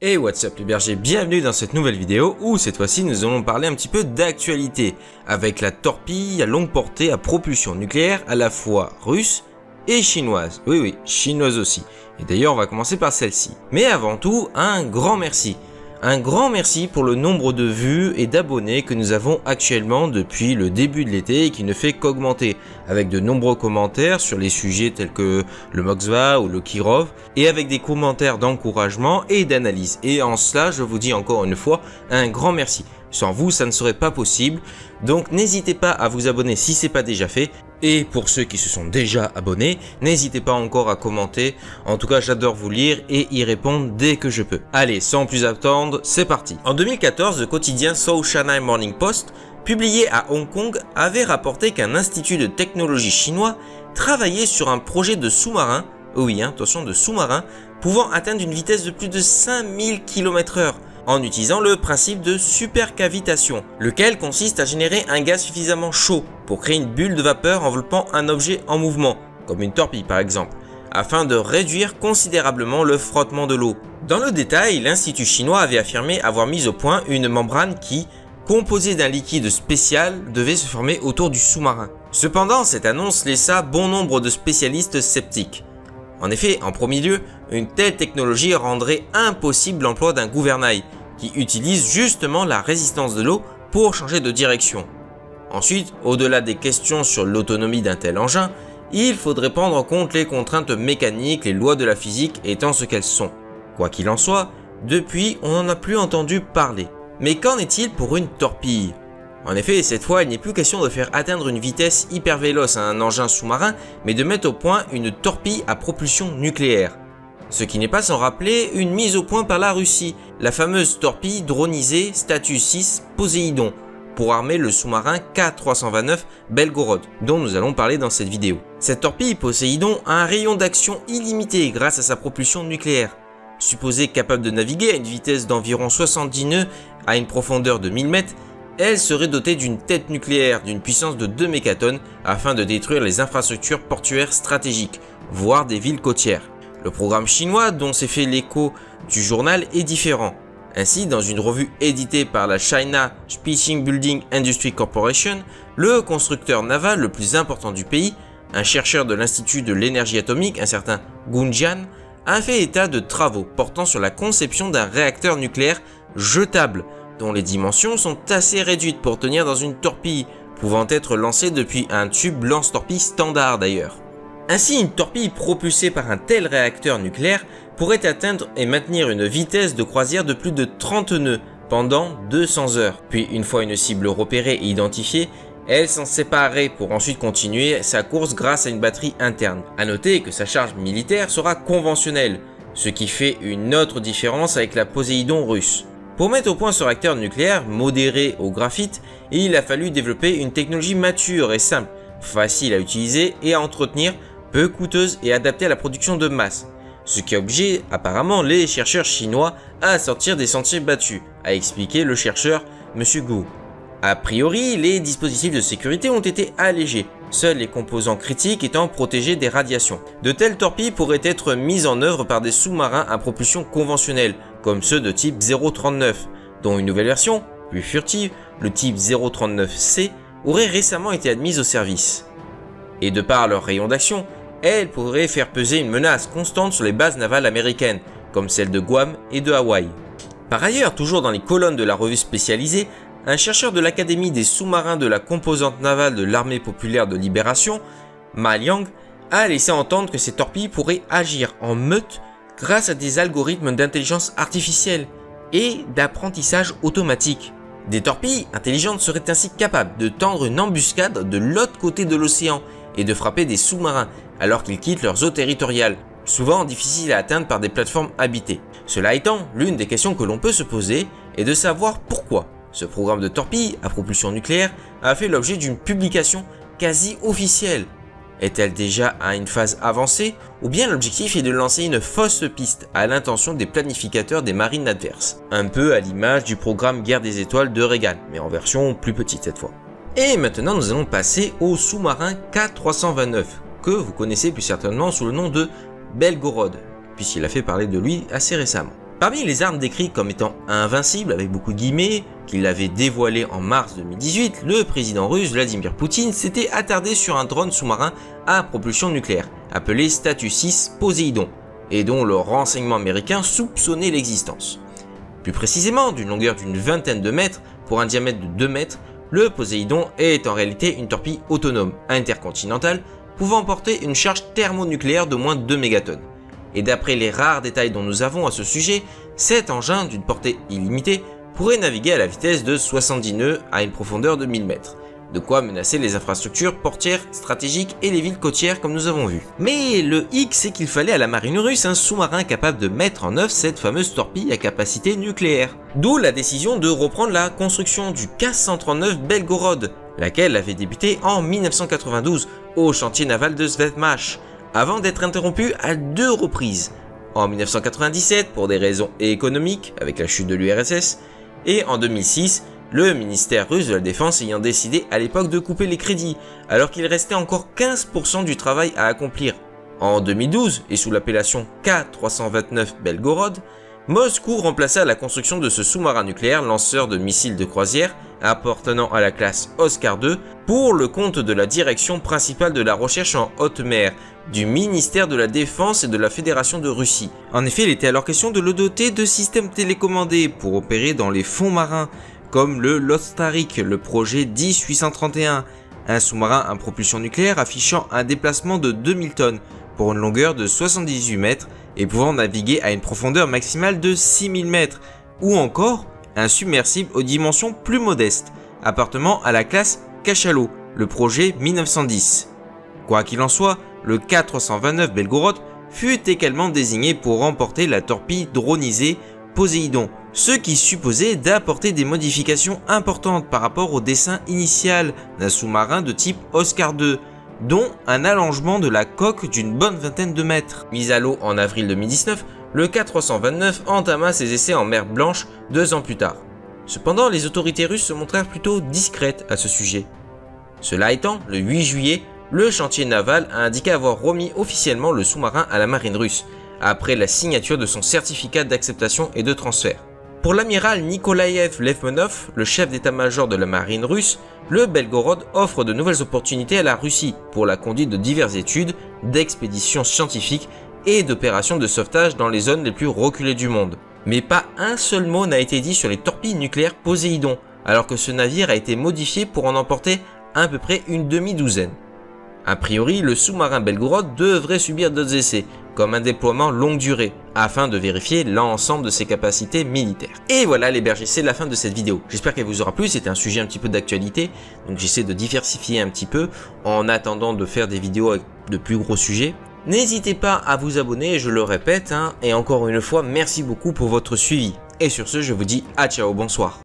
Hey, what's up les bergers, bienvenue dans cette nouvelle vidéo où cette fois-ci nous allons parler un petit peu d'actualité avec la torpille à longue portée à propulsion nucléaire à la fois russe et chinoise. Oui, chinoise aussi. Et d'ailleurs on va commencer par celle-ci. Mais avant tout, un grand merci. Un grand merci pour le nombre de vues et d'abonnés que nous avons actuellement depuis le début de l'été et qui ne fait qu'augmenter, avec de nombreux commentaires sur les sujets tels que le Moskva ou le Kirov, et avec des commentaires d'encouragement et d'analyse. Et en cela, je vous dis encore une fois, un grand merci. Sans vous, ça ne serait pas possible, donc n'hésitez pas à vous abonner si ce n'est pas déjà fait. Et pour ceux qui se sont déjà abonnés, n'hésitez pas encore à commenter. En tout cas, j'adore vous lire et y répondre dès que je peux. Allez, sans plus attendre, c'est parti. En 2014, le quotidien South China Morning Post, publié à Hong Kong, avait rapporté qu'un institut de technologie chinois travaillait sur un projet de sous-marin, oui, attention, de sous-marin, pouvant atteindre une vitesse de plus de 5000 km/h. En utilisant le principe de supercavitation, lequel consiste à générer un gaz suffisamment chaud pour créer une bulle de vapeur enveloppant un objet en mouvement, comme une torpille par exemple, afin de réduire considérablement le frottement de l'eau. Dans le détail, l'Institut chinois avait affirmé avoir mis au point une membrane qui, composée d'un liquide spécial, devait se former autour du sous-marin. Cependant, cette annonce laissa bon nombre de spécialistes sceptiques. En effet, en premier lieu, une telle technologie rendrait impossible l'emploi d'un gouvernail qui utilise justement la résistance de l'eau pour changer de direction. Ensuite, au-delà des questions sur l'autonomie d'un tel engin, il faudrait prendre en compte les contraintes mécaniques, les lois de la physique étant ce qu'elles sont. Quoi qu'il en soit, depuis, on n'en a plus entendu parler. Mais qu'en est-il pour une torpille ? En effet, cette fois, il n'est plus question de faire atteindre une vitesse hyper véloce à un engin sous-marin, mais de mettre au point une torpille à propulsion nucléaire. Ce qui n'est pas sans rappeler une mise au point par la Russie, la fameuse torpille dronisée Statue 6 Poséidon, pour armer le sous-marin K329 Belgorod, dont nous allons parler dans cette vidéo. Cette torpille Poséidon a un rayon d'action illimité grâce à sa propulsion nucléaire. Supposée capable de naviguer à une vitesse d'environ 70 nœuds à une profondeur de 1000 mètres, elle serait dotée d'une tête nucléaire d'une puissance de 2 mégatonnes afin de détruire les infrastructures portuaires stratégiques, voire des villes côtières. Le programme chinois dont s'est fait l'écho du journal est différent. Ainsi, dans une revue éditée par la China Shipbuilding Industry Corporation, le constructeur naval le plus important du pays, un chercheur de l'Institut de l'énergie atomique, un certain Gunjian, a fait état de travaux portant sur la conception d'un réacteur nucléaire jetable, dont les dimensions sont assez réduites pour tenir dans une torpille, pouvant être lancée depuis un tube lance-torpille standard d'ailleurs. Ainsi, une torpille propulsée par un tel réacteur nucléaire pourrait atteindre et maintenir une vitesse de croisière de plus de 30 nœuds pendant 200 heures. Puis, une fois une cible repérée et identifiée, elle s'en séparerait pour ensuite continuer sa course grâce à une batterie interne. A noter que sa charge militaire sera conventionnelle, ce qui fait une autre différence avec la Poséidon russe. Pour mettre au point ce réacteur nucléaire modéré au graphite, il a fallu développer une technologie mature et simple, facile à utiliser et à entretenir, peu coûteuse et adaptée à la production de masse. Ce qui a obligé apparemment les chercheurs chinois à sortir des sentiers battus, a expliqué le chercheur M. Gu. A priori, les dispositifs de sécurité ont été allégés, seuls les composants critiques étant protégés des radiations. De telles torpilles pourraient être mises en œuvre par des sous-marins à propulsion conventionnelle, comme ceux de type 039, dont une nouvelle version, plus furtive, le type 039C, aurait récemment été admise au service. Et de par leur rayon d'action, elles pourraient faire peser une menace constante sur les bases navales américaines, comme celles de Guam et de Hawaï. Par ailleurs, toujours dans les colonnes de la revue spécialisée, un chercheur de l'Académie des sous-marins de la composante navale de l'Armée populaire de libération, Ma Liang, a laissé entendre que ces torpilles pourraient agir en meute grâce à des algorithmes d'intelligence artificielle et d'apprentissage automatique. Des torpilles intelligentes seraient ainsi capables de tendre une embuscade de l'autre côté de l'océan et de frapper des sous-marins alors qu'ils quittent leurs eaux territoriales, souvent difficiles à atteindre par des plateformes habitées. Cela étant, l'une des questions que l'on peut se poser est de savoir pourquoi ce programme de torpille à propulsion nucléaire a fait l'objet d'une publication quasi officielle. Est-elle déjà à une phase avancée ou bien l'objectif est de lancer une fausse piste à l'intention des planificateurs des marines adverses, un peu à l'image du programme Guerre des étoiles de Reagan, mais en version plus petite cette fois. Et maintenant nous allons passer au sous-marin K329, que vous connaissez plus certainement sous le nom de Belgorod, puisqu'il a fait parler de lui assez récemment. Parmi les armes décrites comme étant invincibles, avec beaucoup de guillemets, qu'il avait dévoilé en mars 2018, le président russe Vladimir Poutine s'était attardé sur un drone sous-marin à propulsion nucléaire, appelé Status 6 Poséidon, et dont le renseignement américain soupçonnait l'existence. Plus précisément, d'une longueur d'une vingtaine de mètres pour un diamètre de 2 mètres, le Poséidon est en réalité une torpille autonome, intercontinentale, pouvant porter une charge thermonucléaire de moins de 2 mégatonnes. Et d'après les rares détails dont nous avons à ce sujet, cet engin d'une portée illimitée pourrait naviguer à la vitesse de 70 nœuds à une profondeur de 1000 mètres. De quoi menacer les infrastructures portières stratégiques et les villes côtières comme nous avons vu. Mais le hic, c'est qu'il fallait à la marine russe un sous-marin capable de mettre en œuvre cette fameuse torpille à capacité nucléaire. D'où la décision de reprendre la construction du K-139 Belgorod, laquelle avait débuté en 1992 au chantier naval de Svetmash, avant d'être interrompue à 2 reprises. En 1997 pour des raisons économiques avec la chute de l'URSS, et en 2006, le ministère russe de la Défense ayant décidé à l'époque de couper les crédits, alors qu'il restait encore 15% du travail à accomplir. En 2012, et sous l'appellation K-329 Belgorod, Moscou remplaça la construction de ce sous-marin nucléaire lanceur de missiles de croisière appartenant à la classe Oscar II pour le compte de la direction principale de la recherche en haute mer, du ministère de la Défense et de la Fédération de Russie. En effet, il était alors question de le doter de systèmes télécommandés pour opérer dans les fonds marins, comme le Lostarik, le projet 10-831, un sous-marin à propulsion nucléaire affichant un déplacement de 2000 tonnes pour une longueur de 78 mètres et pouvant naviguer à une profondeur maximale de 6000 mètres, ou encore un submersible aux dimensions plus modestes, appartenant à la classe Cachalot, le projet 1910. Quoi qu'il en soit, le K-329 Belgorod fut également désigné pour remporter la torpille dronisée Poséidon, ce qui supposait d'apporter des modifications importantes par rapport au dessin initial d'un sous-marin de type Oscar II, dont un allongement de la coque d'une bonne vingtaine de mètres. Mis à l'eau en avril 2019, le K-329 entama ses essais en mer Blanche 2 ans plus tard. Cependant, les autorités russes se montrèrent plutôt discrètes à ce sujet. Cela étant, le 8 juillet, le chantier naval a indiqué avoir remis officiellement le sous-marin à la marine russe, après la signature de son certificat d'acceptation et de transfert. Pour l'amiral Nikolaev Levmonov, le chef d'état-major de la marine russe, le Belgorod offre de nouvelles opportunités à la Russie pour la conduite de diverses études, d'expéditions scientifiques et d'opérations de sauvetage dans les zones les plus reculées du monde. Mais pas un seul mot n'a été dit sur les torpilles nucléaires Poséidon, alors que ce navire a été modifié pour en emporter à peu près une demi-douzaine. A priori, le sous-marin Belgorod devrait subir d'autres essais, comme un déploiement longue durée, afin de vérifier l'ensemble de ses capacités militaires. Et voilà les bergers, c'est la fin de cette vidéo. J'espère qu'elle vous aura plu, c'était un sujet un petit peu d'actualité, donc j'essaie de diversifier un petit peu, en attendant de faire des vidéos avec de plus gros sujets. N'hésitez pas à vous abonner, je le répète, et encore une fois, merci beaucoup pour votre suivi. Et sur ce, je vous dis à ciao, bonsoir.